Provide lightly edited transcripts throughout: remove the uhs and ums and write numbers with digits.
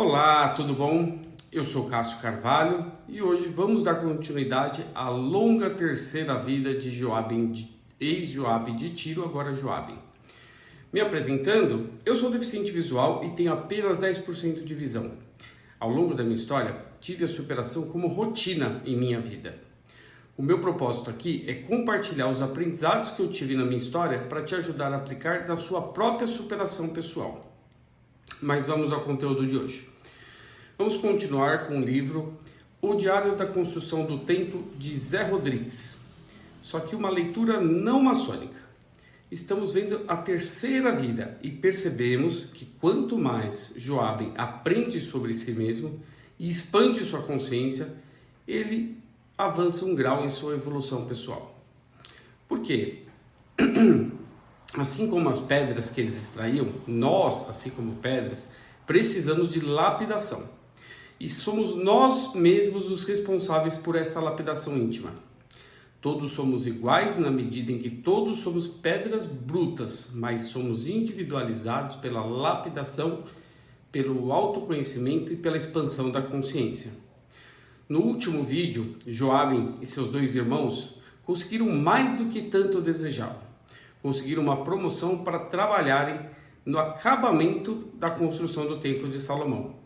Olá, tudo bom? Eu sou Cássio Carvalho e hoje vamos dar continuidade à longa terceira vida de Joabe, ex-Joabe de Tiro, agora Joabe. Me apresentando, eu sou deficiente visual e tenho apenas 10% de visão. Ao longo da minha história, tive a superação como rotina em minha vida. O meu propósito aqui é compartilhar os aprendizados que eu tive na minha história para te ajudar a aplicar na sua própria superação pessoal. Mas vamos ao conteúdo de hoje. Vamos continuar com o livro O Diário da Construção do Templo, de Zé Rodrigues. Só que uma leitura não maçônica. Estamos vendo a terceira vida e percebemos que quanto mais Joabe aprende sobre si mesmo e expande sua consciência, ele avança um grau em sua evolução pessoal. Por quê? Assim como as pedras que eles extraíam, nós, assim como pedras, precisamos de lapidação. E somos nós mesmos os responsáveis por essa lapidação íntima. Todos somos iguais na medida em que todos somos pedras brutas, mas somos individualizados pela lapidação, pelo autoconhecimento e pela expansão da consciência. No último vídeo, Joabe e seus dois irmãos conseguiram mais do que tanto desejavam. Conseguiram uma promoção para trabalharem no acabamento da construção do Templo de Salomão.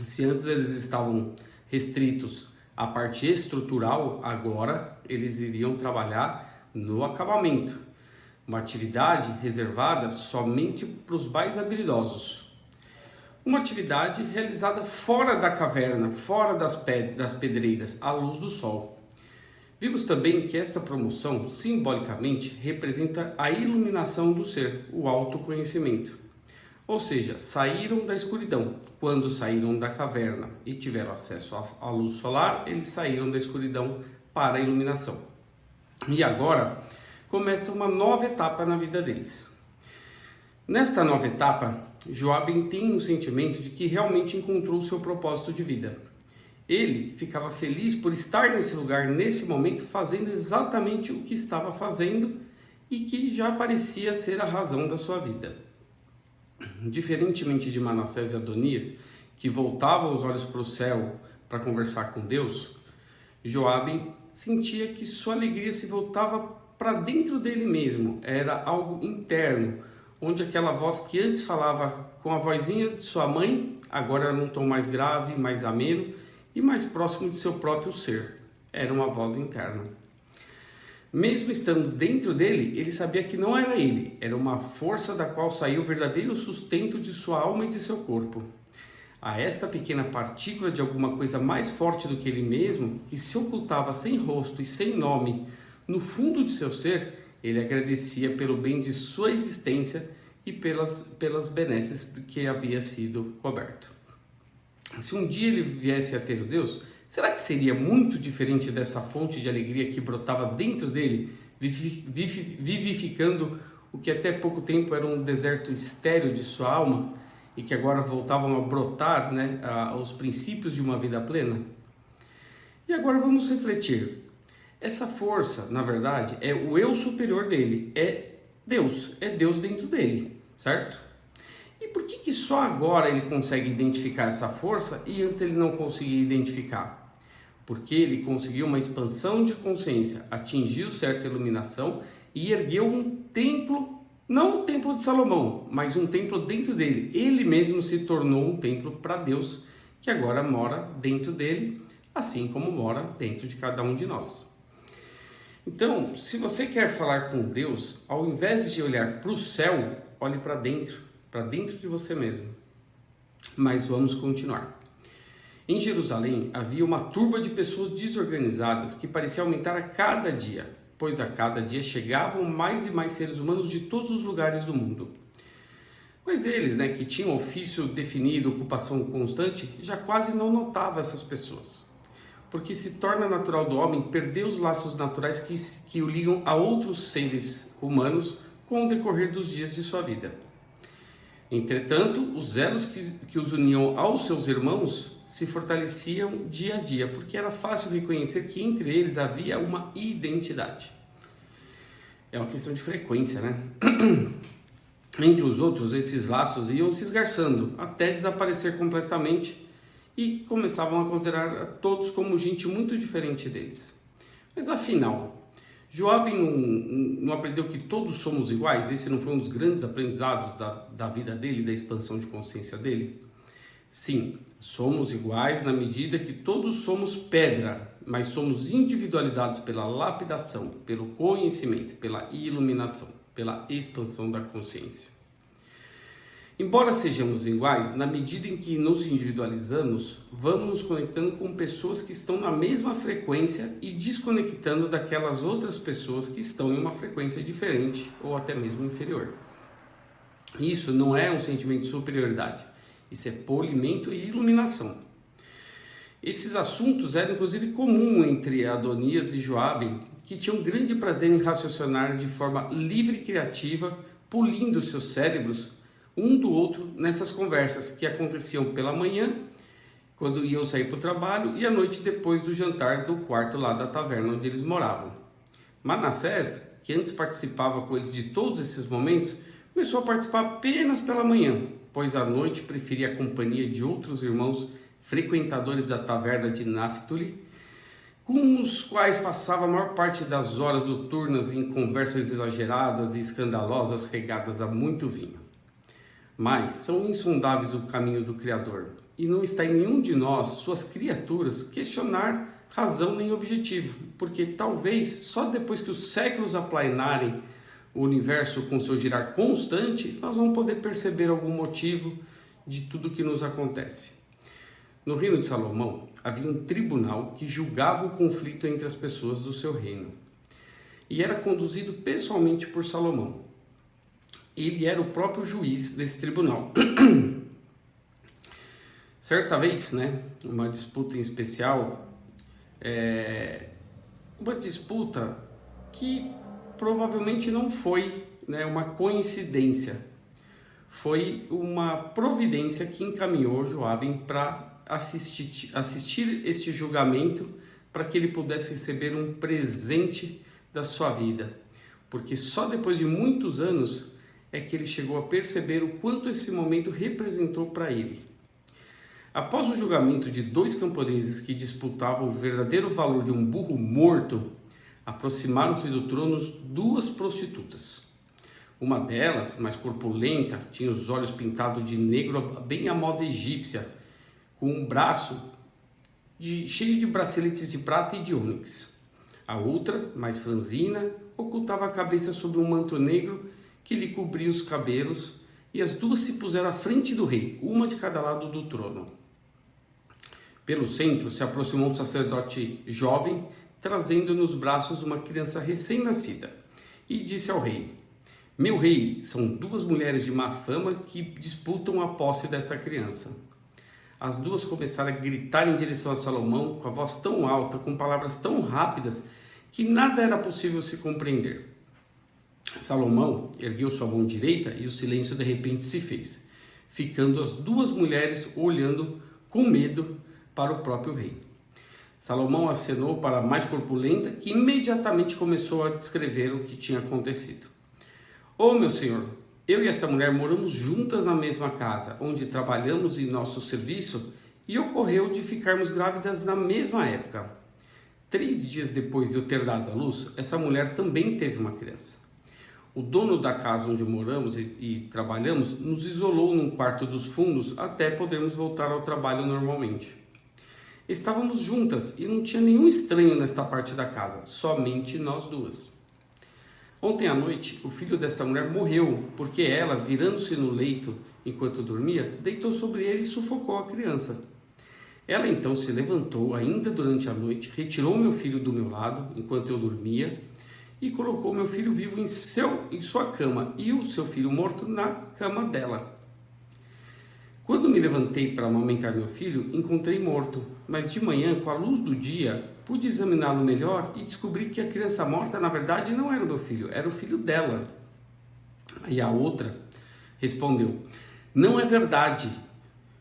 Se antes eles estavam restritos à parte estrutural, agora eles iriam trabalhar no acabamento, uma atividade reservada somente para os mais habilidosos. Uma atividade realizada fora da caverna, fora das pedreiras, à luz do sol. Vimos também que esta promoção, simbolicamente, representa a iluminação do ser, o autoconhecimento. Ou seja, saíram da escuridão. Quando saíram da caverna e tiveram acesso à luz solar, eles saíram da escuridão para a iluminação. E agora começa uma nova etapa na vida deles. Nesta nova etapa, Joabe tem um sentimento de que realmente encontrou o seu propósito de vida. Ele ficava feliz por estar nesse lugar, nesse momento, fazendo exatamente o que estava fazendo e que já parecia ser a razão da sua vida. Diferentemente de Manassés e Adonias, que voltavam os olhos para o céu para conversar com Deus, Joabe sentia que sua alegria se voltava para dentro dele mesmo, era algo interno, onde aquela voz que antes falava com a vozinha de sua mãe, agora era num tom mais grave, mais ameno, e mais próximo de seu próprio ser. Era uma voz interna. Mesmo estando dentro dele, ele sabia que não era ele, era uma força da qual saía o verdadeiro sustento de sua alma e de seu corpo. A esta pequena partícula de alguma coisa mais forte do que ele mesmo, que se ocultava sem rosto e sem nome, no fundo de seu ser, ele agradecia pelo bem de sua existência e pelas benesses que havia sido coberto. Se um dia ele viesse a ter o Deus, será que seria muito diferente dessa fonte de alegria que brotava dentro dele, vivificando o que até pouco tempo era um deserto estéril de sua alma e que agora voltavam a brotar, os princípios de uma vida plena? E agora vamos refletir. Essa força, na verdade, é o eu superior dele, é Deus dentro dele, certo? E por que só agora ele consegue identificar essa força e antes ele não conseguia identificar? Porque ele conseguiu uma expansão de consciência, atingiu certa iluminação e ergueu um templo, não o templo de Salomão, mas um templo dentro dele. Ele mesmo se tornou um templo para Deus, que agora mora dentro dele, assim como mora dentro de cada um de nós. Então, se você quer falar com Deus, ao invés de olhar para o céu, olhe para dentro de você mesmo. Mas vamos continuar. Em Jerusalém havia uma turba de pessoas desorganizadas que parecia aumentar a cada dia, pois a cada dia chegavam mais e mais seres humanos de todos os lugares do mundo. Mas eles, que tinham ofício definido, ocupação constante, já quase não notavam essas pessoas. Porque se torna natural do homem perder os laços naturais que o ligam a outros seres humanos com o decorrer dos dias de sua vida. Entretanto, os elos que os uniam aos seus irmãos se fortaleciam dia a dia, porque era fácil reconhecer que entre eles havia uma identidade. É uma questão de frequência, Entre os outros, esses laços iam se esgarçando até desaparecer completamente e começavam a considerar a todos como gente muito diferente deles. Mas afinal, Joabe não aprendeu que todos somos iguais? Esse não foi um dos grandes aprendizados da vida dele, da expansão de consciência dele? Sim, somos iguais na medida que todos somos pedra, mas somos individualizados pela lapidação, pelo conhecimento, pela iluminação, pela expansão da consciência. Embora sejamos iguais, na medida em que nos individualizamos, vamos nos conectando com pessoas que estão na mesma frequência e desconectando daquelas outras pessoas que estão em uma frequência diferente ou até mesmo inferior. Isso não é um sentimento de superioridade, isso é polimento e iluminação. Esses assuntos eram inclusive comum entre Adonias e Joabe, que tinham grande prazer em raciocinar de forma livre e criativa, polindo seus cérebros um do outro nessas conversas que aconteciam pela manhã, quando iam sair para o trabalho, e à noite depois do jantar do quarto lá da taverna onde eles moravam. Manassés, que antes participava com eles de todos esses momentos, começou a participar apenas pela manhã, pois à noite preferia a companhia de outros irmãos frequentadores da taverna de Naphtali, com os quais passava a maior parte das horas noturnas em conversas exageradas e escandalosas regadas a muito vinho. Mas são insondáveis o caminho do Criador, e não está em nenhum de nós, suas criaturas, questionar razão nem objetivo, porque talvez só depois que os séculos aplanarem o universo com seu girar constante, nós vamos poder perceber algum motivo de tudo que nos acontece. No reino de Salomão, havia um tribunal que julgava o conflito entre as pessoas do seu reino, e era conduzido pessoalmente por Salomão. Ele era o próprio juiz desse tribunal. Certa vez, uma disputa em especial, uma disputa que provavelmente não foi uma coincidência, foi uma providência que encaminhou Joabe para assistir este julgamento, para que ele pudesse receber um presente da sua vida, porque só depois de muitos anos é que ele chegou a perceber o quanto esse momento representou para ele. Após o julgamento de dois camponeses que disputavam o verdadeiro valor de um burro morto, aproximaram-se do trono duas prostitutas. Uma delas, mais corpulenta, tinha os olhos pintados de negro bem à moda egípcia, com um braço cheio de braceletes de prata e de ônix. A outra, mais franzina, ocultava a cabeça sob um manto negro que lhe cobria os cabelos, e as duas se puseram à frente do rei, uma de cada lado do trono. Pelo centro se aproximou um sacerdote jovem, trazendo nos braços uma criança recém-nascida, e disse ao rei: "Meu rei, são duas mulheres de má fama que disputam a posse desta criança." As duas começaram a gritar em direção a Salomão, com a voz tão alta, com palavras tão rápidas, que nada era possível se compreender. Salomão ergueu sua mão direita e o silêncio de repente se fez, ficando as duas mulheres olhando com medo para o próprio rei. Salomão acenou para a mais corpulenta, que imediatamente começou a descrever o que tinha acontecido. "Oh, meu senhor, eu e esta mulher moramos juntas na mesma casa, onde trabalhamos em nosso serviço, e ocorreu de ficarmos grávidas na mesma época. 3 dias depois de eu ter dado à luz, essa mulher também teve uma criança. O dono da casa onde moramos e trabalhamos nos isolou num quarto dos fundos até podermos voltar ao trabalho normalmente. Estávamos juntas e não tinha nenhum estranho nesta parte da casa, somente nós duas. Ontem à noite, o filho desta mulher morreu porque ela, virando-se no leito enquanto dormia, deitou sobre ele e sufocou a criança. Ela então se levantou ainda durante a noite, retirou meu filho do meu lado enquanto eu dormia e colocou meu filho vivo em sua cama e o seu filho morto na cama dela. Quando me levantei para amamentar meu filho, encontrei morto, mas de manhã, com a luz do dia, pude examiná-lo melhor e descobri que a criança morta, na verdade, não era o meu filho, era o filho dela." E a outra respondeu: "Não é verdade",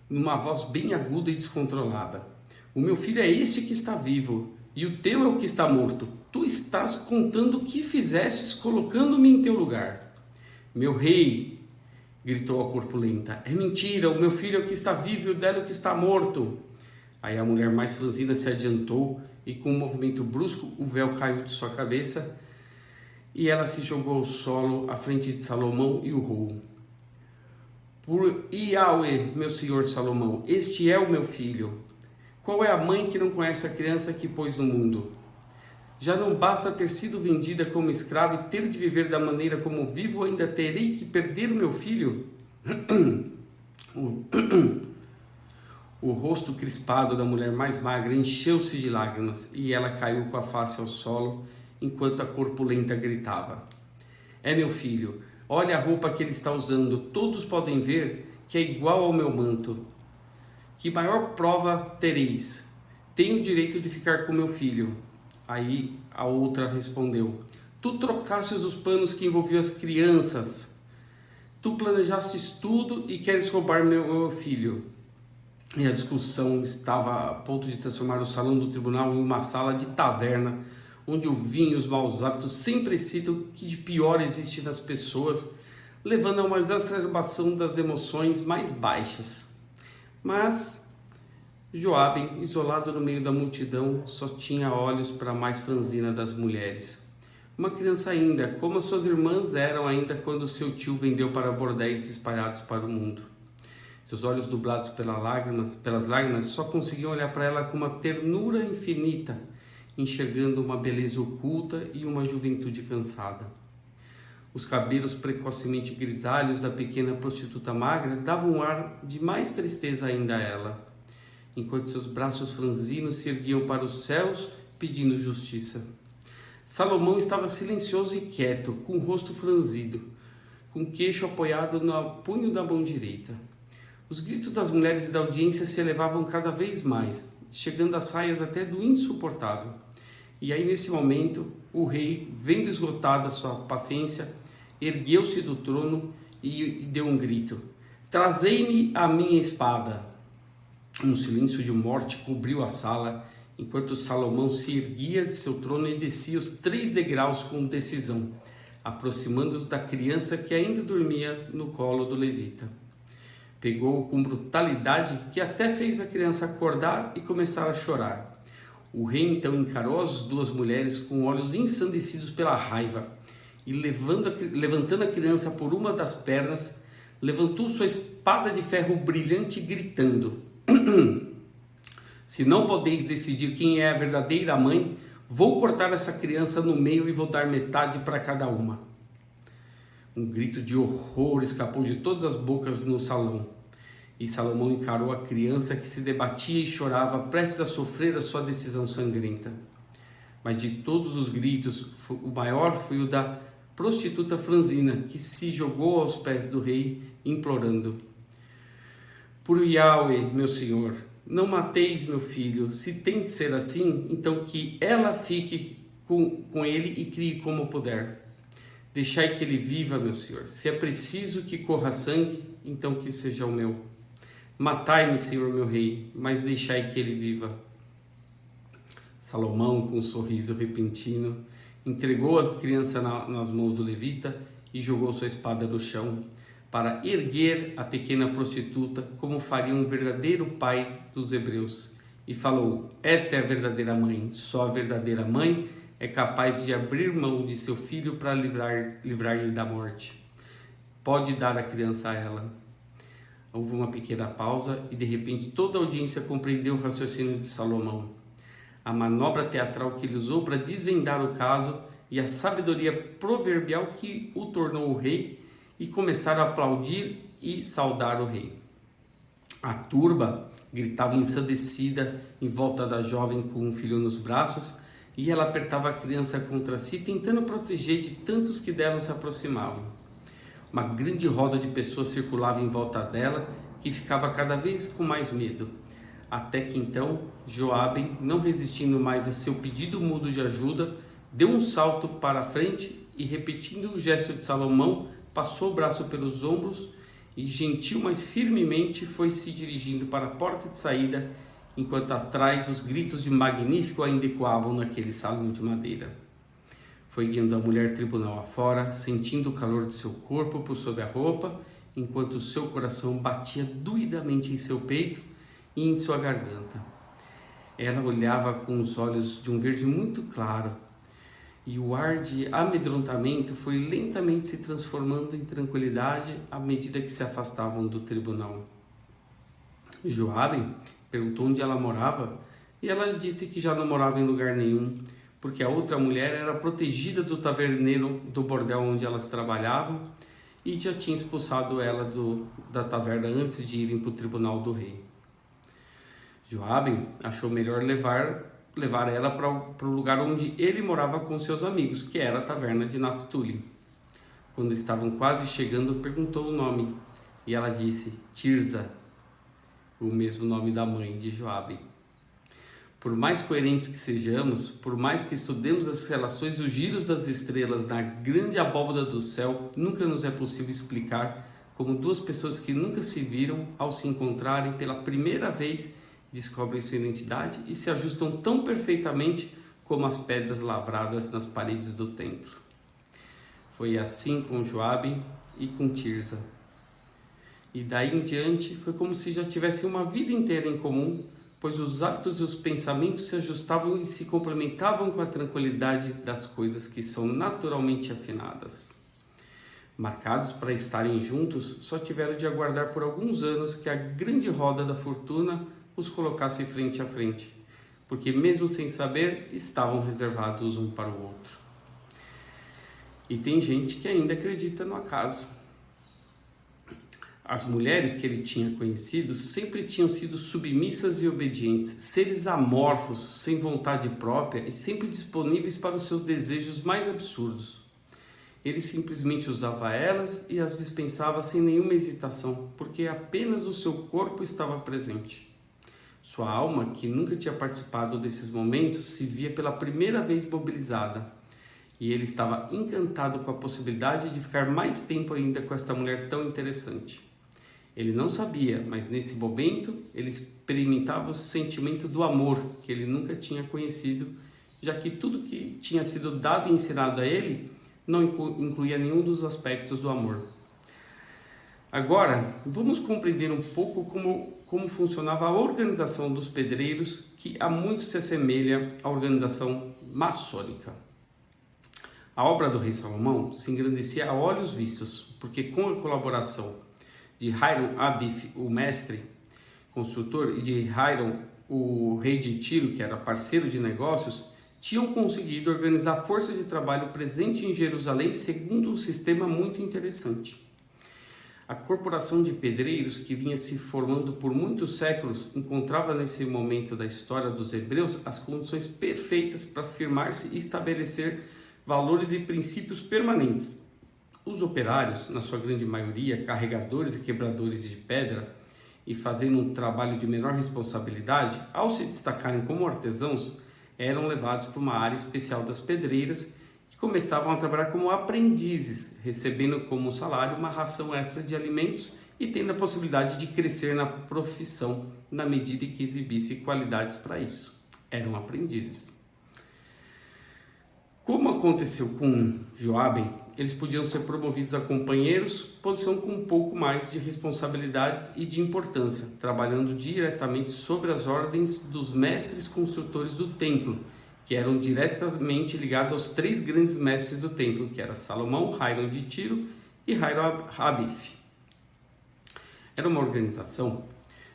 numa voz bem aguda e descontrolada. "O meu filho é este que está vivo, e o teu é o que está morto. Tu estás contando o que fizestes colocando-me em teu lugar." "Meu rei, gritou a corpulenta. É mentira, o meu filho é o que está vivo e o dela é o que está morto. Aí a mulher mais franzina se adiantou e com um movimento brusco o véu caiu de sua cabeça e ela se jogou ao solo à frente de Salomão e urrou. Por Yahweh, meu senhor Salomão, este é o meu filho. Qual é a mãe que não conhece a criança que pôs no mundo? Já não basta ter sido vendida como escrava e ter de viver da maneira como vivo, ainda terei que perder o meu filho? O rosto crispado da mulher mais magra encheu-se de lágrimas e ela caiu com a face ao solo enquanto a corpulenta gritava. É meu filho, olha a roupa que ele está usando, todos podem ver que é igual ao meu manto. Que maior prova tereis? Tenho o direito de ficar com meu filho. Aí a outra respondeu, tu trocastes os panos que envolviam as crianças. Tu planejastes tudo e queres roubar meu filho. E a discussão estava a ponto de transformar o salão do tribunal em uma sala de taverna, onde o vinho e os maus hábitos sempre citam o que de pior existe nas pessoas, levando a uma exacerbação das emoções mais baixas. Mas Joabe, isolado no meio da multidão, só tinha olhos para a mais franzina das mulheres. Uma criança ainda, como as suas irmãs eram ainda quando seu tio vendeu para bordéis espalhados para o mundo. Seus olhos nublados pelas lágrimas só conseguiam olhar para ela com uma ternura infinita, enxergando uma beleza oculta e uma juventude cansada. Os cabelos precocemente grisalhos da pequena prostituta magra davam um ar de mais tristeza ainda a ela, enquanto seus braços franzinos se erguiam para os céus pedindo justiça. Salomão estava silencioso e quieto, com o rosto franzido, com o queixo apoiado no punho da mão direita. Os gritos das mulheres e da audiência se elevavam cada vez mais, chegando às saias até do insuportável. E aí, nesse momento, o rei, vendo esgotada sua paciência, ergueu-se do trono e deu um grito. Trazei-me a minha espada. Um silêncio de morte cobriu a sala, enquanto Salomão se erguia de seu trono e descia os 3 degraus com decisão, aproximando-se da criança que ainda dormia no colo do levita. Pegou-o com brutalidade que até fez a criança acordar e começar a chorar. O rei então encarou as 2 mulheres com olhos ensandecidos pela raiva e, levantando a criança por uma das pernas, levantou sua espada de ferro brilhante gritando: se não podeis decidir quem é a verdadeira mãe, vou cortar essa criança no meio e vou dar metade para cada uma. Um grito de horror escapou de todas as bocas no salão, e Salomão encarou a criança que se debatia e chorava, prestes a sofrer a sua decisão sangrenta. Mas de todos os gritos, o maior foi o da prostituta franzina, que se jogou aos pés do rei, implorando: por Yahweh, meu senhor, não mateis meu filho. Se tem de ser assim, então que ela fique com ele e crie como puder. Deixai que ele viva, meu senhor. Se é preciso que corra sangue, então que seja o meu. Matai-me, senhor meu rei, mas deixai que ele viva. Salomão, com um sorriso repentino, entregou a criança nas mãos do levita e jogou sua espada no chão, para erguer a pequena prostituta como faria um verdadeiro pai dos hebreus. E falou: esta é a verdadeira mãe, só a verdadeira mãe é capaz de abrir mão de seu filho para livrar-lhe da morte. Pode dar a criança a ela. Houve uma pequena pausa e de repente toda a audiência compreendeu o raciocínio de Salomão, a manobra teatral que ele usou para desvendar o caso e a sabedoria proverbial que o tornou o rei, e começaram a aplaudir e saudar o rei. A turba gritava ensandecida em volta da jovem com um filho nos braços, e ela apertava a criança contra si, tentando proteger de tantos que dela se aproximavam. Uma grande roda de pessoas circulava em volta dela, que ficava cada vez com mais medo. Até que então, Joabe, não resistindo mais a seu pedido mudo de ajuda, deu um salto para a frente e, repetindo o gesto de Salomão, passou o braço pelos ombros e, gentil mas firmemente, foi se dirigindo para a porta de saída, enquanto atrás os gritos de magnífico ainda ecoavam naquele salão de madeira. Foi guiando a mulher tribunal afora, sentindo o calor de seu corpo por sob a roupa enquanto seu coração batia doidamente em seu peito e em sua garganta. Ela olhava com os olhos de um verde muito claro, e o ar de amedrontamento foi lentamente se transformando em tranquilidade à medida que se afastavam do tribunal. Joabe perguntou onde ela morava, e ela disse que já não morava em lugar nenhum, porque a outra mulher era protegida do taverneiro do bordel onde elas trabalhavam e já tinha expulsado ela da taverna antes de irem para o tribunal do rei. Joabe achou melhor levar ela para o lugar onde ele morava com seus amigos, que era a taverna de Naftuli. Quando estavam quase chegando, perguntou o nome, e ela disse Tirza, o mesmo nome da mãe de Joabe. Por mais coerentes que sejamos, por mais que estudemos as relações e os giros das estrelas na grande abóbada do céu, nunca nos é possível explicar como duas pessoas que nunca se viram, ao se encontrarem pela primeira vez, descobrem sua identidade e se ajustam tão perfeitamente como as pedras lavradas nas paredes do templo. Foi assim com Joabe e com Tirza. E daí em diante foi como se já tivessem uma vida inteira em comum, pois os hábitos e os pensamentos se ajustavam e se complementavam com a tranquilidade das coisas que são naturalmente afinadas. Marcados para estarem juntos, só tiveram de aguardar por alguns anos que a grande roda da fortuna os colocasse frente a frente, porque mesmo sem saber, estavam reservados um para o outro. E tem gente que ainda acredita no acaso. As mulheres que ele tinha conhecido sempre tinham sido submissas e obedientes, seres amorfos, sem vontade própria e sempre disponíveis para os seus desejos mais absurdos. Ele simplesmente usava elas e as dispensava sem nenhuma hesitação, porque apenas o seu corpo estava presente. Sua alma, que nunca tinha participado desses momentos, se via pela primeira vez mobilizada, e ele estava encantado com a possibilidade de ficar mais tempo ainda com esta mulher tão interessante. Ele não sabia, mas nesse momento ele experimentava o sentimento do amor que ele nunca tinha conhecido, já que tudo que tinha sido dado e ensinado a ele não incluía nenhum dos aspectos do amor. Agora, vamos compreender um pouco como funcionava a organização dos pedreiros, que há muito se assemelha à organização maçônica. A obra do rei Salomão se engrandecia a olhos vistos, porque com a colaboração de Hiram Abif, o mestre construtor, e de Hiram, o rei de Tiro, que era parceiro de negócios, tinham conseguido organizar a força de trabalho presente em Jerusalém segundo um sistema muito interessante. A corporação de pedreiros, que vinha se formando por muitos séculos, encontrava nesse momento da história dos hebreus as condições perfeitas para firmar-se e estabelecer valores e princípios permanentes. Os operários, na sua grande maioria, carregadores e quebradores de pedra, e fazendo um trabalho de menor responsabilidade, ao se destacarem como artesãos, eram levados para uma área especial das pedreiras e começavam a trabalhar como aprendizes, recebendo como salário uma ração extra de alimentos e tendo a possibilidade de crescer na profissão na medida em que exibisse qualidades para isso. Eram aprendizes. Como aconteceu com Joabe, eles podiam ser promovidos a companheiros, posição com um pouco mais de responsabilidades e de importância, trabalhando diretamente sobre as ordens dos mestres construtores do templo, que eram diretamente ligados aos três grandes mestres do templo, que eram Salomão, Hiram de Tiro e Hiram Abif. Era uma organização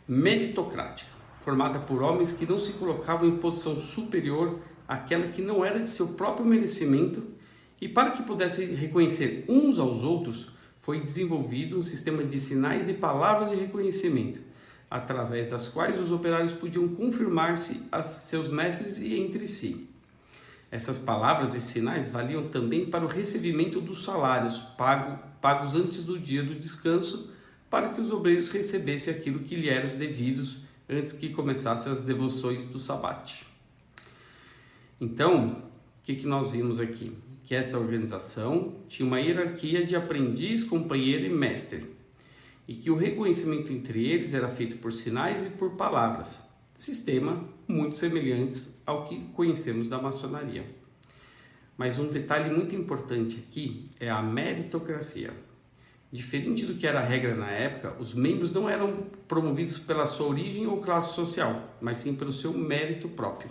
meritocrática, formada por homens que não se colocavam em posição superior àquela que não era de seu próprio merecimento, e para que pudessem reconhecer uns aos outros, foi desenvolvido um sistema de sinais e palavras de reconhecimento, através das quais os operários podiam confirmar-se a seus mestres e entre si. Essas palavras e sinais valiam também para o recebimento dos salários pagos antes do dia do descanso, para que os obreiros recebessem aquilo que lhe era devidos antes que começassem as devoções do sabate. Então, o que nós vimos aqui? Que esta organização tinha uma hierarquia de aprendiz, companheiro e mestre, e que o reconhecimento entre eles era feito por sinais e por palavras, sistema muito semelhantes ao que conhecemos da maçonaria. Mas um detalhe muito importante aqui é a meritocracia. Diferente do que era a regra na época, os membros não eram promovidos pela sua origem ou classe social, mas sim pelo seu mérito próprio.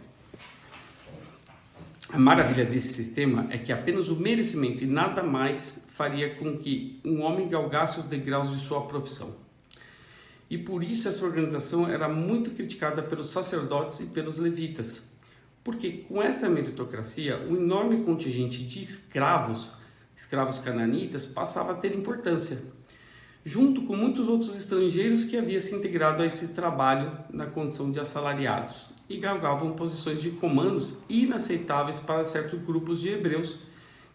A maravilha desse sistema é que apenas o merecimento e nada mais faria com que um homem galgasse os degraus de sua profissão. E por isso essa organização era muito criticada pelos sacerdotes e pelos levitas, porque com esta meritocracia, um enorme contingente de escravos cananitas, passava a ter importância, junto com muitos outros estrangeiros que haviam se integrado a esse trabalho na condição de assalariados e galgavam posições de comandos inaceitáveis para certos grupos de hebreus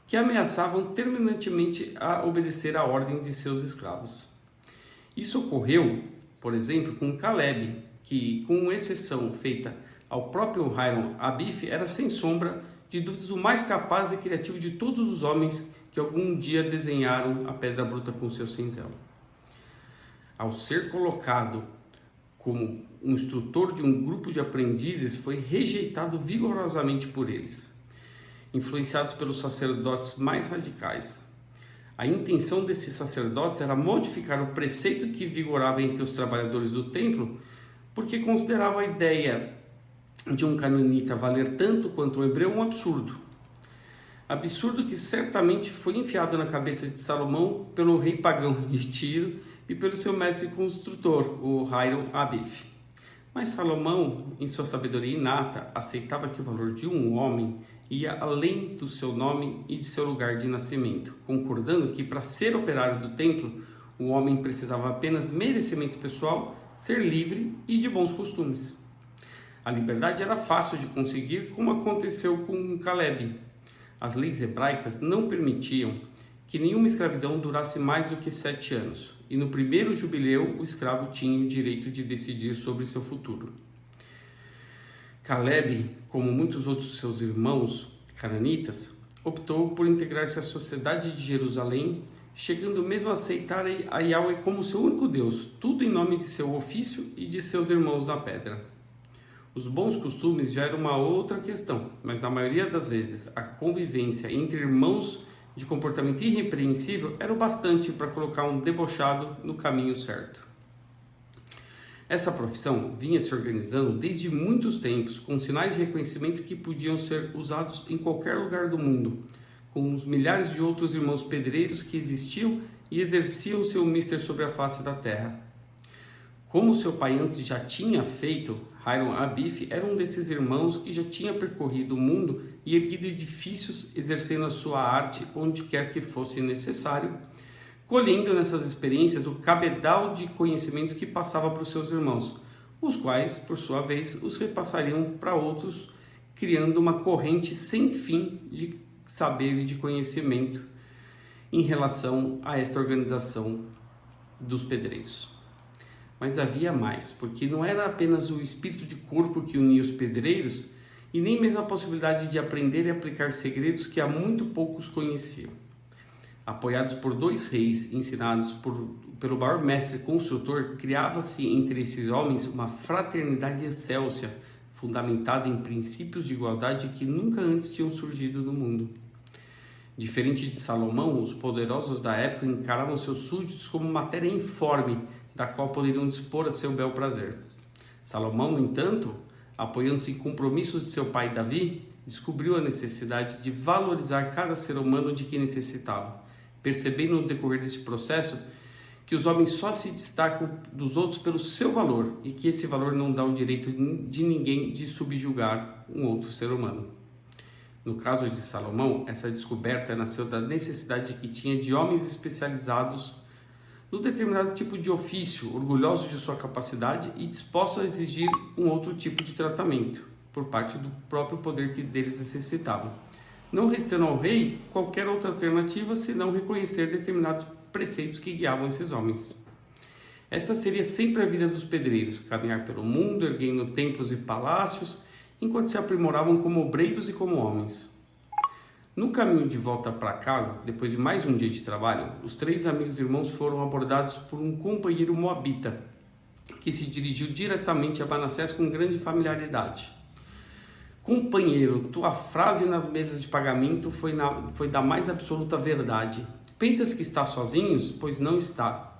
que ameaçavam terminantemente a obedecer à ordem de seus escravos. Isso ocorreu, por exemplo, com Caleb, que, com exceção feita ao próprio Hiram Abif, era sem sombra de dúvidas o mais capaz e criativo de todos os homens que algum dia desenharam a pedra bruta com seu cinzel. Ao ser colocado como um instrutor de um grupo de aprendizes, foi rejeitado vigorosamente por eles, influenciados pelos sacerdotes mais radicais. A intenção desses sacerdotes era modificar o preceito que vigorava entre os trabalhadores do templo, porque consideravam a ideia de um cananita valer tanto quanto um hebreu um absurdo. Absurdo que certamente foi enfiado na cabeça de Salomão pelo rei pagão de Tiro e pelo seu mestre construtor, o Hiram Abif. Mas Salomão, em sua sabedoria inata, aceitava que o valor de um homem ia além do seu nome e de seu lugar de nascimento, concordando que para ser operário do templo, o homem precisava apenas merecimento pessoal, ser livre e de bons costumes. A liberdade era fácil de conseguir, como aconteceu com Caleb. As leis hebraicas não permitiam que nenhuma escravidão durasse mais do que 7 anos, e no primeiro jubileu o escravo tinha o direito de decidir sobre seu futuro. Caleb, como muitos outros seus irmãos cananitas, optou por integrar-se à sociedade de Jerusalém, chegando mesmo a aceitar a Yahweh como seu único Deus, tudo em nome de seu ofício e de seus irmãos da pedra. Os bons costumes já eram uma outra questão, mas na maioria das vezes a convivência entre irmãos de comportamento irrepreensível era o bastante para colocar um debochado no caminho certo. Essa profissão vinha se organizando desde muitos tempos, com sinais de reconhecimento que podiam ser usados em qualquer lugar do mundo, com os milhares de outros irmãos pedreiros que existiam e exerciam seu mister sobre a face da terra. Como seu pai antes já tinha feito, Hiram Abif era um desses irmãos que já tinha percorrido o mundo e erguido edifícios, exercendo a sua arte onde quer que fosse necessário, colhendo nessas experiências o cabedal de conhecimentos que passava para os seus irmãos, os quais, por sua vez, os repassariam para outros, criando uma corrente sem fim de saber e de conhecimento em relação a esta organização dos pedreiros. Mas havia mais, porque não era apenas o espírito de corpo que unia os pedreiros e nem mesmo a possibilidade de aprender e aplicar segredos que há muito poucos conheciam. Apoiados por 2 reis, ensinados pelo maior mestre construtor, criava-se entre esses homens uma fraternidade excelsa, fundamentada em princípios de igualdade que nunca antes tinham surgido no mundo. Diferente de Salomão, os poderosos da época encaravam seus súditos como matéria informe, da qual poderiam dispor a seu bel prazer. Salomão, no entanto, apoiando-se em compromissos de seu pai Davi, descobriu a necessidade de valorizar cada ser humano de que necessitava, percebendo no decorrer deste processo que os homens só se destacam dos outros pelo seu valor e que esse valor não dá o direito de ninguém de subjugar um outro ser humano. No caso de Salomão, essa descoberta nasceu da necessidade que tinha de homens especializados no determinado tipo de ofício, orgulhosos de sua capacidade e dispostos a exigir um outro tipo de tratamento, por parte do próprio poder que deles necessitavam, não restando ao rei qualquer outra alternativa senão reconhecer determinados preceitos que guiavam esses homens. Esta seria sempre a vida dos pedreiros, caminhar pelo mundo, erguendo templos e palácios, enquanto se aprimoravam como obreiros e como homens. No caminho de volta para casa, depois de mais um dia de trabalho, os 3 amigos irmãos foram abordados por um companheiro moabita, que se dirigiu diretamente a Manassés com grande familiaridade. Companheiro, tua frase nas mesas de pagamento foi da mais absoluta verdade. Pensas que está sozinho? Pois não está.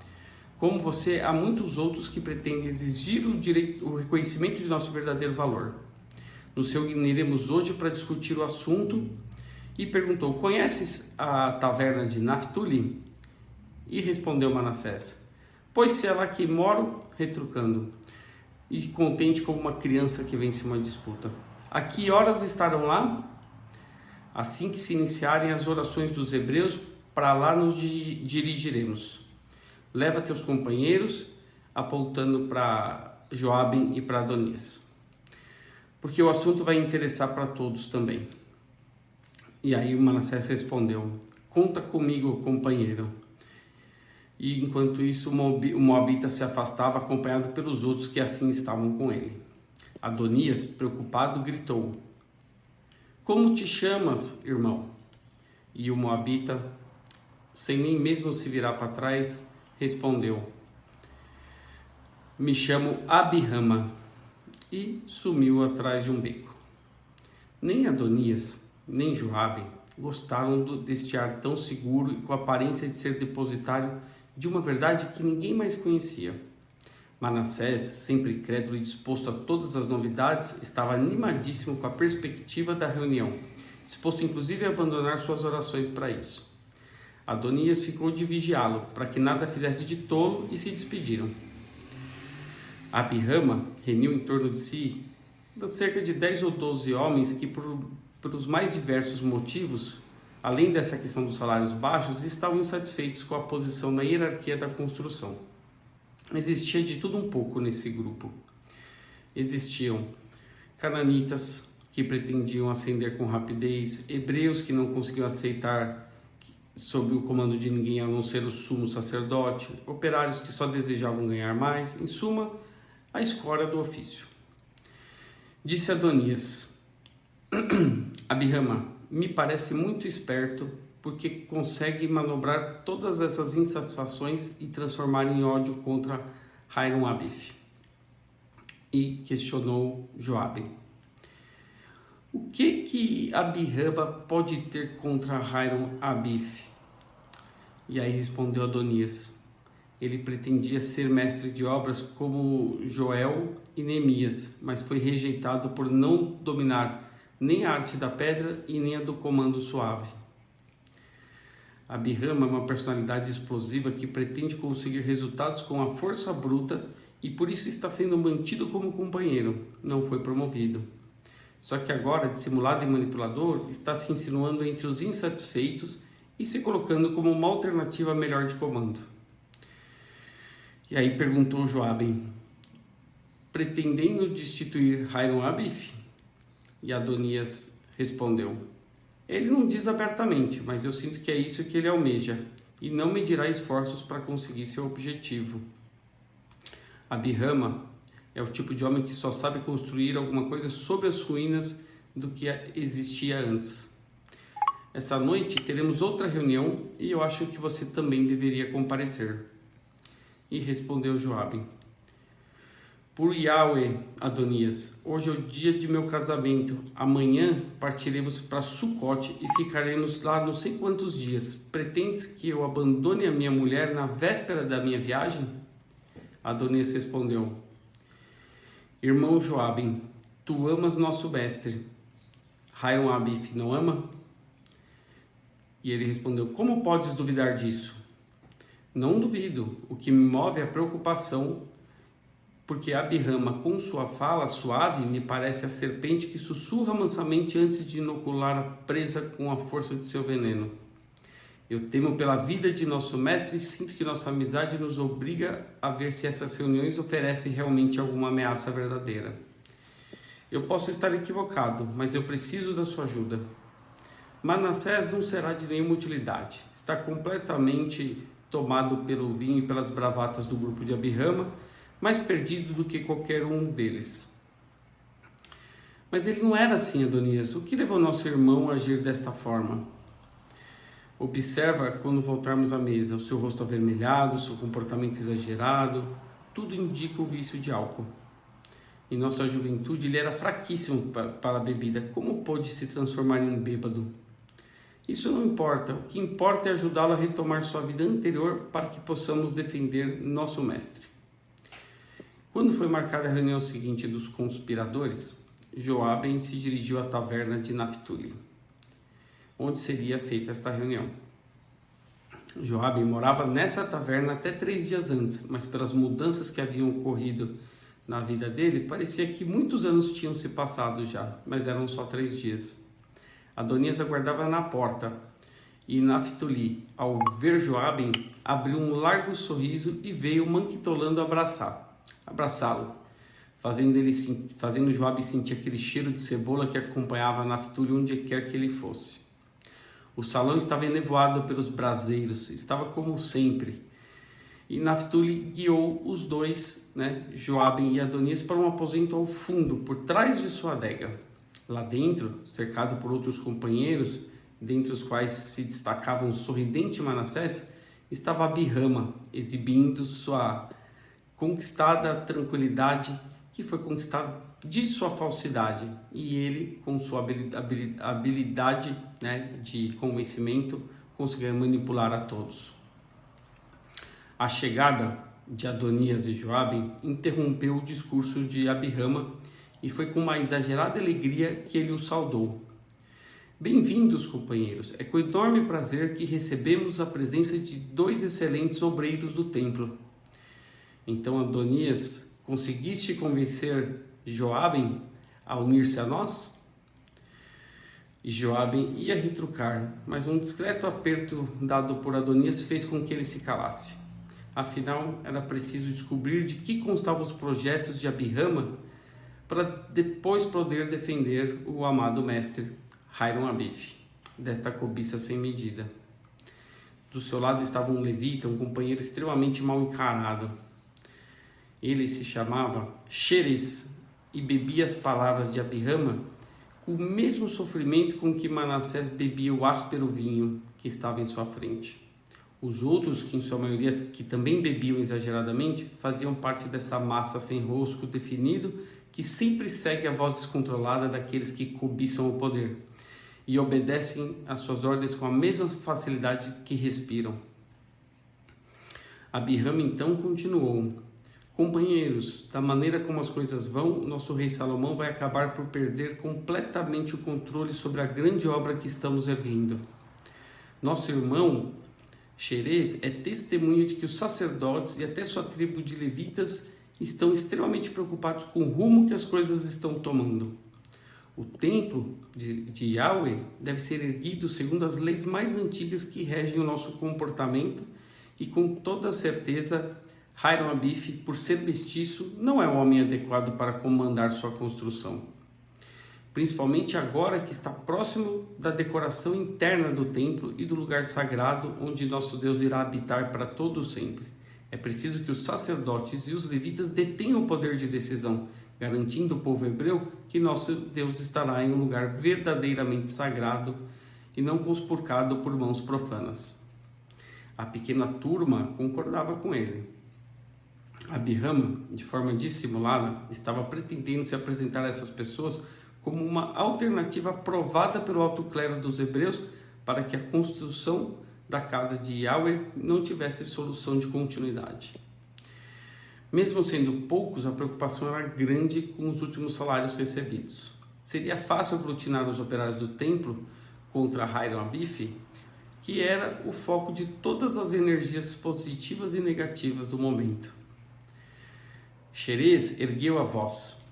Como você, há muitos outros que pretendem exigir o reconhecimento de nosso verdadeiro valor. Nos reuniremos hoje para discutir o assunto. E perguntou: conheces a taverna de Naphtali? E respondeu Manassés: pois se é lá que moro, retrucando, e contente como uma criança que vence uma disputa. A que horas estarão lá? Assim que se iniciarem as orações dos hebreus, para lá nos dirigiremos. Leva teus companheiros, apontando para Joabe e para Adonias, porque o assunto vai interessar para todos também. E aí o Manassés respondeu: conta comigo, companheiro. E enquanto isso o Moabita se afastava, acompanhado pelos outros que assim estavam com ele. Adonias, preocupado, gritou: como te chamas, irmão? E o Moabita, sem nem mesmo se virar para trás, respondeu: me chamo Abirama. E sumiu atrás de um beco. Nem Adonias, nem Joabe gostaram deste ar tão seguro e com a aparência de ser depositário de uma verdade que ninguém mais conhecia. Manassés, sempre crédulo e disposto a todas as novidades, estava animadíssimo com a perspectiva da reunião, disposto inclusive a abandonar suas orações para isso. Adonias ficou de vigiá-lo, para que nada fizesse de tolo, e se despediram. Abirama reuniu em torno de si cerca de 10 ou 12 homens que, por os mais diversos motivos, além dessa questão dos salários baixos, estavam insatisfeitos com a posição na hierarquia da construção. Existia de tudo um pouco nesse grupo. Existiam cananitas que pretendiam ascender com rapidez, hebreus que não conseguiam aceitar sob o comando de ninguém a não ser o sumo sacerdote, operários que só desejavam ganhar mais, em suma, a escória do ofício. Disse Adonias: Abirama me parece muito esperto, porque consegue manobrar todas essas insatisfações e transformar em ódio contra Hiram Abif. E questionou Joabe: o que Abirama pode ter contra Hiram Abif? E aí respondeu Adonias: ele pretendia ser mestre de obras como Joel e Neemias, mas foi rejeitado por não dominar nem a arte da pedra e nem a do comando suave. Abirama é uma personalidade explosiva que pretende conseguir resultados com a força bruta e por isso está sendo mantido como companheiro, não foi promovido. Só que agora, dissimulado e manipulador, está se insinuando entre os insatisfeitos e se colocando como uma alternativa melhor de comando. E aí perguntou Joabe: pretendendo destituir Hiram Abif? E Adonias respondeu: ele não diz abertamente, mas eu sinto que é isso que ele almeja, e não medirá esforços para conseguir seu objetivo. Abirama é o tipo de homem que só sabe construir alguma coisa sob as ruínas do que existia antes. Essa noite teremos outra reunião e eu acho que você também deveria comparecer. E respondeu Joabe: por Yahweh, Adonias, hoje é o dia de meu casamento. Amanhã partiremos para Sucote e ficaremos lá não sei quantos dias. Pretendes que eu abandone a minha mulher na véspera da minha viagem? Adonias respondeu: irmão Joabe, tu amas nosso mestre. Hiram Abif não ama? E ele respondeu: como podes duvidar disso? Não duvido, o que me move é a preocupação, porque Abirama, com sua fala suave, me parece a serpente que sussurra mansamente antes de inocular a presa com a força de seu veneno. Eu temo pela vida de nosso mestre e sinto que nossa amizade nos obriga a ver se essas reuniões oferecem realmente alguma ameaça verdadeira. Eu posso estar equivocado, mas eu preciso da sua ajuda. Manassés não será de nenhuma utilidade. Está completamente tomado pelo vinho e pelas bravatas do grupo de Abirama, mais perdido do que qualquer um deles. Mas ele não era assim, Adonias. O que levou nosso irmão a agir desta forma? Observa quando voltarmos à mesa, o seu rosto avermelhado, o seu comportamento exagerado, tudo indica o vício de álcool. Em nossa juventude ele era fraquíssimo para a bebida. Como pôde se transformar em um bêbado? Isso não importa, o que importa é ajudá-lo a retomar sua vida anterior para que possamos defender nosso mestre. Quando foi marcada a reunião seguinte dos conspiradores, Joabe se dirigiu à taverna de Naftuli, onde seria feita esta reunião. Joabe morava nessa taverna até 3 dias antes, mas pelas mudanças que haviam ocorrido na vida dele, parecia que muitos anos tinham se passado já, mas eram só 3 dias. Adonias aguardava na porta, e Naftuli, ao ver Joabe, abriu um largo sorriso e veio manquitolando abraçá-lo, fazendo Joabe sentir aquele cheiro de cebola que acompanhava Naftuli onde quer que ele fosse. O salão estava enevoado pelos braseiros, estava como sempre. E Naftuli guiou os dois, Joabe e Adonias, para um aposento ao fundo, por trás de sua adega. Lá dentro, cercado por outros companheiros, dentre os quais se destacava um sorridente Manassés, estava Abirama, exibindo sua conquistada tranquilidade, que foi conquistada de sua falsidade, e ele, com sua habilidade de convencimento, conseguia manipular a todos. A chegada de Adonias e Joabe interrompeu o discurso de Abirama e foi com uma exagerada alegria que ele o saudou. Bem-vindos, companheiros, é com enorme prazer que recebemos a presença de 2 excelentes obreiros do templo. Então, Adonias, conseguiste convencer Joabe a unir-se a nós? E Joabe ia retrucar, mas um discreto aperto dado por Adonias fez com que ele se calasse. Afinal, era preciso descobrir de que constavam os projetos de Abirama para depois poder defender o amado mestre Hiram Abif desta cobiça sem medida. Do seu lado estava um levita, um companheiro extremamente mal encarado. Ele se chamava Xerez e bebia as palavras de Abirama com o mesmo sofrimento com que Manassés bebia o áspero vinho que estava em sua frente. Os outros, que em sua maioria que também bebiam exageradamente, faziam parte dessa massa sem rosto definido que sempre segue a voz descontrolada daqueles que cobiçam o poder e obedecem às suas ordens com a mesma facilidade que respiram. Abirama então continuou: companheiros, da maneira como as coisas vão, nosso rei Salomão vai acabar por perder completamente o controle sobre a grande obra que estamos erguendo. Nosso irmão Xerez é testemunho de que os sacerdotes e até sua tribo de levitas estão extremamente preocupados com o rumo que as coisas estão tomando. O templo de Yahweh deve ser erguido segundo as leis mais antigas que regem o nosso comportamento e com toda certeza Hiram Abif, por ser mestiço, não é o homem adequado para comandar sua construção. Principalmente agora que está próximo da decoração interna do templo e do lugar sagrado onde nosso Deus irá habitar para todo sempre. É preciso que os sacerdotes e os levitas detenham o poder de decisão, garantindo ao povo hebreu que nosso Deus estará em um lugar verdadeiramente sagrado e não conspurcado por mãos profanas. A pequena turma concordava com ele. Abirama, de forma dissimulada, estava pretendendo se apresentar a essas pessoas como uma alternativa aprovada pelo alto clero dos hebreus para que a construção da casa de Yahweh não tivesse solução de continuidade. Mesmo sendo poucos, a preocupação era grande com os últimos salários recebidos. Seria fácil aglutinar os operários do templo contra Hiram Abif, que era o foco de todas as energias positivas e negativas do momento. Xerez ergueu a voz: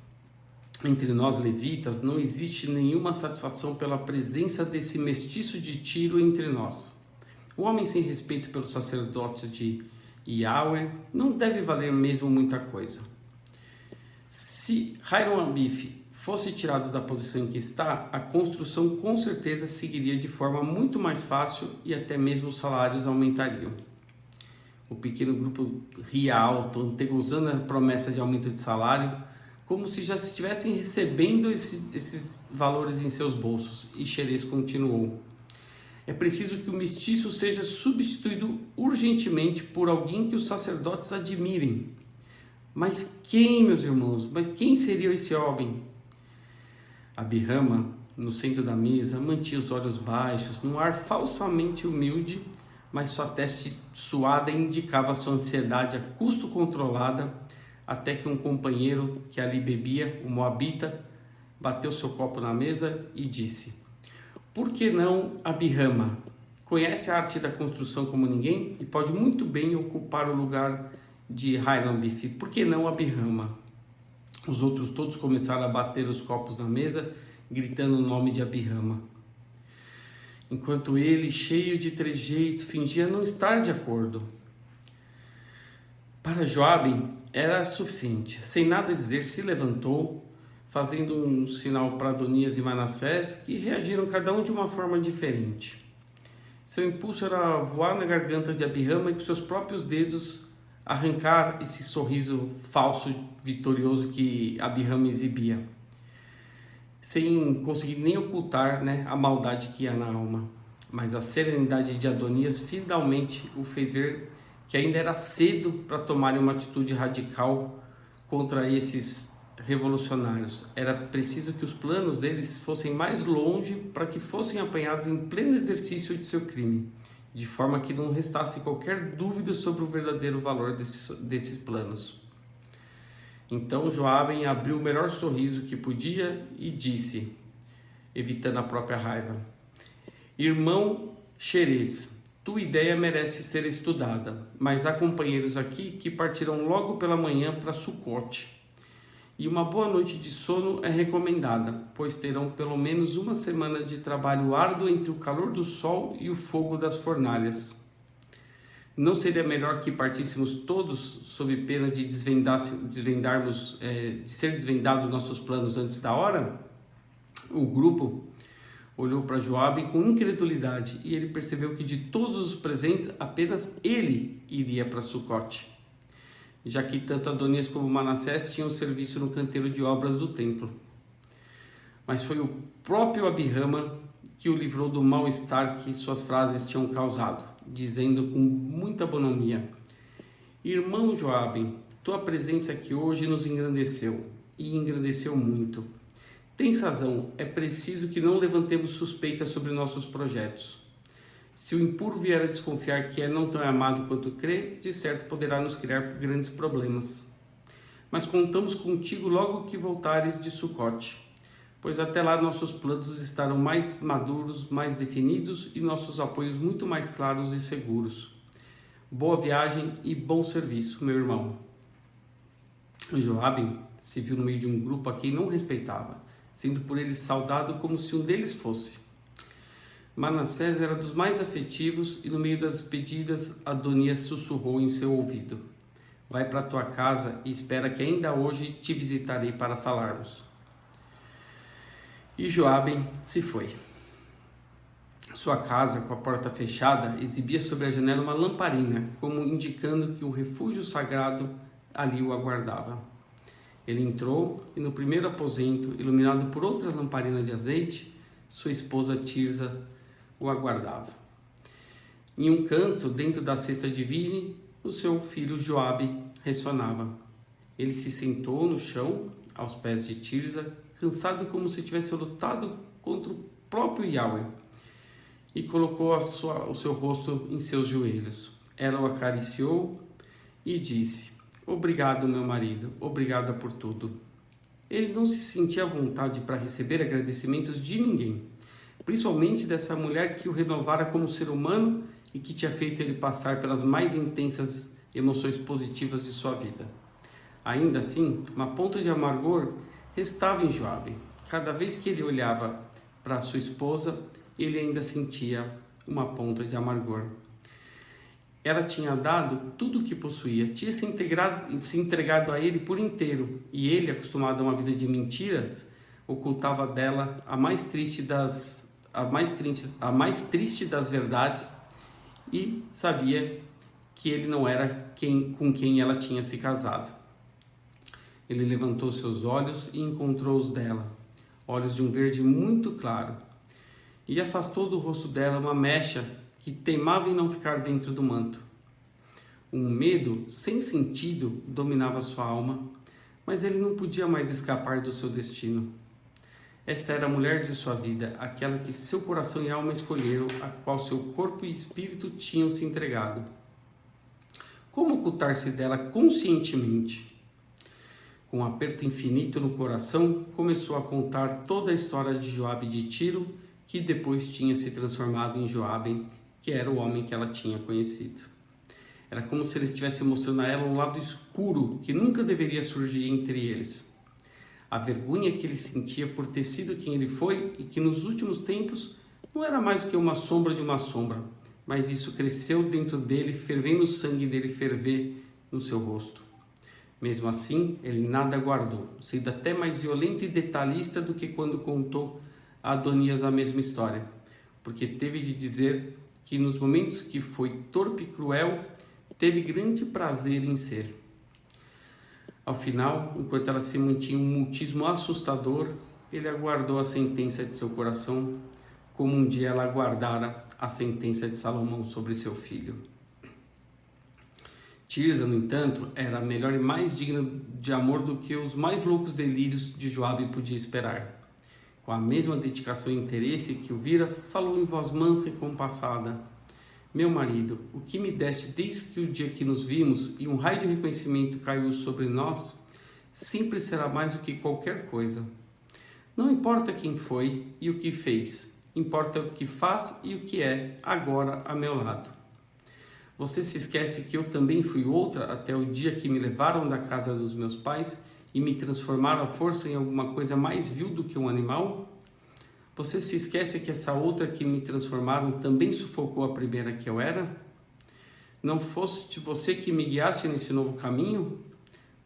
entre nós levitas não existe nenhuma satisfação pela presença desse mestiço de Tiro entre nós. O homem sem respeito pelos sacerdotes de Yahweh não deve valer mesmo muita coisa. Se Hiram Abif fosse tirado da posição em que está, a construção com certeza seguiria de forma muito mais fácil e até mesmo os salários aumentariam. O pequeno grupo ria alto, antegozando a promessa de aumento de salário, como se já estivessem recebendo esses valores em seus bolsos. E Xerez continuou: é preciso que o mestiço seja substituído urgentemente por alguém que os sacerdotes admirem. Mas quem, meus irmãos? Mas quem seria esse homem? Abirama no centro da mesa, mantinha os olhos baixos, num ar falsamente humilde, mas sua teste suada indicava sua ansiedade a custo controlada, até que um companheiro que ali bebia, o moabita, bateu seu copo na mesa e disse: "Por que não Abirama? Conhece a arte da construção como ninguém e pode muito bem ocupar o lugar de Hiram-Bif. Por que não Abirama?" Os outros todos começaram a bater os copos na mesa, gritando o nome de Abirama, enquanto ele, cheio de trejeitos, fingia não estar de acordo. Para Joabe era suficiente. Sem nada dizer, se levantou, fazendo um sinal para Adonias e Manassés, que reagiram cada um de uma forma diferente. Seu impulso era voar na garganta de Abirama e com seus próprios dedos arrancar esse sorriso falso, vitorioso que Abirama exibia, sem conseguir nem ocultar, a maldade que ia na alma. Mas a serenidade de Adonias finalmente o fez ver que ainda era cedo para tomarem uma atitude radical contra esses revolucionários. Era preciso que os planos deles fossem mais longe para que fossem apanhados em pleno exercício de seu crime, de forma que não restasse qualquer dúvida sobre o verdadeiro valor desses planos. Então Joabe abriu o melhor sorriso que podia e disse, evitando a própria raiva: "Irmão Xerez, tua ideia merece ser estudada, mas há companheiros aqui que partirão logo pela manhã para Sucote. E uma boa noite de sono é recomendada, pois terão pelo menos uma semana de trabalho árduo entre o calor do sol e o fogo das fornalhas. Não seria melhor que partíssemos todos sob pena de de ser desvendados nossos planos antes da hora?" O grupo olhou para Joabe com incredulidade e ele percebeu que de todos os presentes apenas ele iria para Sucote, já que tanto Adonias como Manassés tinham serviço no canteiro de obras do templo. Mas foi o próprio Abirama que o livrou do mal-estar que suas frases tinham causado, dizendo com muita bonomia: "Irmão Joabe, tua presença aqui hoje nos engrandeceu, e engrandeceu muito. Tens razão, é preciso que não levantemos suspeitas sobre nossos projetos. Se o impuro vier a desconfiar que é não tão amado quanto crê, de certo poderá nos criar grandes problemas. Mas contamos contigo logo que voltares de Sucote, pois até lá nossos planos estarão mais maduros, mais definidos e nossos apoios muito mais claros e seguros. Boa viagem e bom serviço, meu irmão." Joabe se viu no meio de um grupo a quem não respeitava, sendo por eles saudado como se um deles fosse. Manassés era dos mais afetivos e no meio das despedidas Adonias sussurrou em seu ouvido: "Vai para tua casa e espera que ainda hoje te visitarei para falarmos." E Joabe se foi. Sua casa, com a porta fechada, exibia sobre a janela uma lamparina, como indicando que o refúgio sagrado ali o aguardava. Ele entrou e no primeiro aposento, iluminado por outra lamparina de azeite, sua esposa Tirza o aguardava. Em um canto, dentro da cesta de vine, o seu filho Joabe ressonava. Ele se sentou no chão, aos pés de Tirza, cansado como se tivesse lutado contra o próprio Yahweh, e colocou o seu rosto em seus joelhos. Ela o acariciou e disse: "Obrigado, meu marido, obrigada por tudo." Ele não se sentia à vontade para receber agradecimentos de ninguém, principalmente dessa mulher que o renovara como ser humano e que tinha feito ele passar pelas mais intensas emoções positivas de sua vida. Ainda assim, uma ponta de amargor restava em Joabe. Cada vez que ele olhava para sua esposa, ele ainda sentia uma ponta de amargor. Ela tinha dado tudo o que possuía, tinha se entregado a ele por inteiro, e ele, acostumado a uma vida de mentiras, ocultava dela a mais triste das verdades, e sabia que ele não era com quem ela tinha se casado. Ele levantou seus olhos e encontrou os dela, olhos de um verde muito claro, e afastou do rosto dela uma mecha que teimava em não ficar dentro do manto. Um medo sem sentido dominava sua alma, mas ele não podia mais escapar do seu destino. Esta era a mulher de sua vida, aquela que seu coração e alma escolheram, a qual seu corpo e espírito tinham se entregado. Como ocultar-se dela conscientemente? Com um aperto infinito no coração, começou a contar toda a história de Joabe de Tiro, que depois tinha se transformado em Joabe, que era o homem que ela tinha conhecido. Era como se ele estivesse mostrando a ela um lado escuro que nunca deveria surgir entre eles. A vergonha que ele sentia por ter sido quem ele foi e que nos últimos tempos não era mais do que uma sombra de uma sombra, mas isso cresceu dentro dele, fervendo o sangue dele ferver no seu rosto. Mesmo assim, ele nada guardou, sendo até mais violento e detalhista do que quando contou a Adonias a mesma história, porque teve de dizer que nos momentos que foi torpe e cruel, teve grande prazer em ser. Ao final, enquanto ela se mantinha um mutismo assustador, ele aguardou a sentença de seu coração, como um dia ela aguardara a sentença de Salomão sobre seu filho. Tirza, no entanto, era melhor e mais digna de amor do que os mais loucos delírios de Joabe podia esperar. Com a mesma dedicação e interesse que o vira, falou em voz mansa e compassada: meu marido, o que me deste desde que o dia que nos vimos e um raio de reconhecimento caiu sobre nós, sempre será mais do que qualquer coisa. Não importa quem foi e o que fez, importa o que faz e o que é agora a meu lado. Você se esquece que eu também fui outra até o dia que me levaram da casa dos meus pais e me transformaram à força em alguma coisa mais vil do que um animal? Você se esquece que essa outra que me transformaram também sufocou a primeira que eu era? Não foste você que me guiaste nesse novo caminho?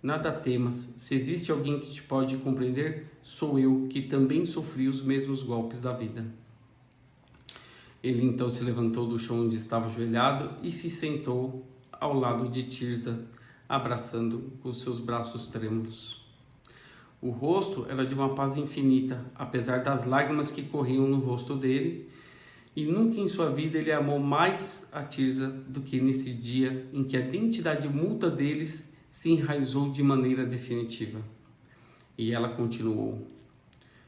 Nada temas, se existe alguém que te pode compreender, sou eu, que também sofri os mesmos golpes da vida. Ele então se levantou do chão onde estava ajoelhado e se sentou ao lado de Tirza, abraçando com seus braços trêmulos. O rosto era de uma paz infinita, apesar das lágrimas que corriam no rosto dele, e nunca em sua vida ele amou mais a Tirza do que nesse dia em que a identidade mútua deles se enraizou de maneira definitiva. E ela continuou: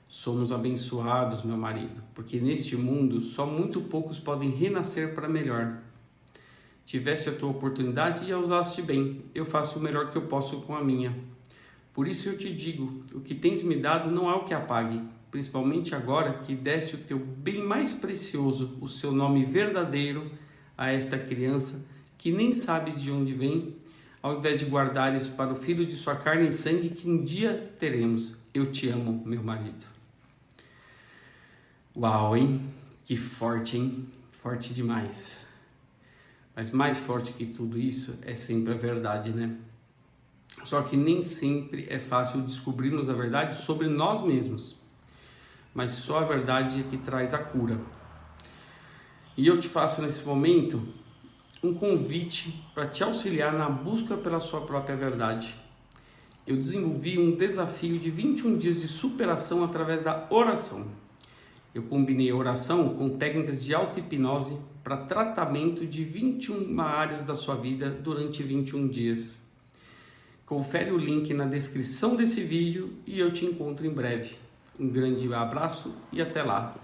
somos abençoados, meu marido, porque neste mundo só muito poucos podem renascer para melhor. Tiveste a tua oportunidade e a usaste bem. Eu faço o melhor que eu posso com a minha. Por isso eu te digo, o que tens me dado não há o que apague, principalmente agora que deste o teu bem mais precioso, o seu nome verdadeiro, a esta criança que nem sabes de onde vem, ao invés de guardares para o filho de sua carne e sangue que um dia teremos. Eu te amo, meu marido. Uau, hein? Que forte, hein? Forte demais. Mas mais forte que tudo isso é sempre a verdade, né? Só que nem sempre é fácil descobrirmos a verdade sobre nós mesmos. Mas só a verdade é que traz a cura. E eu te faço nesse momento um convite para te auxiliar na busca pela sua própria verdade. Eu desenvolvi um desafio de 21 dias de superação através da oração. Eu combinei a oração com técnicas de auto-hipnose para tratamento de 21 áreas da sua vida durante 21 dias. Confere o link na descrição desse vídeo e eu te encontro em breve. Um grande abraço e até lá!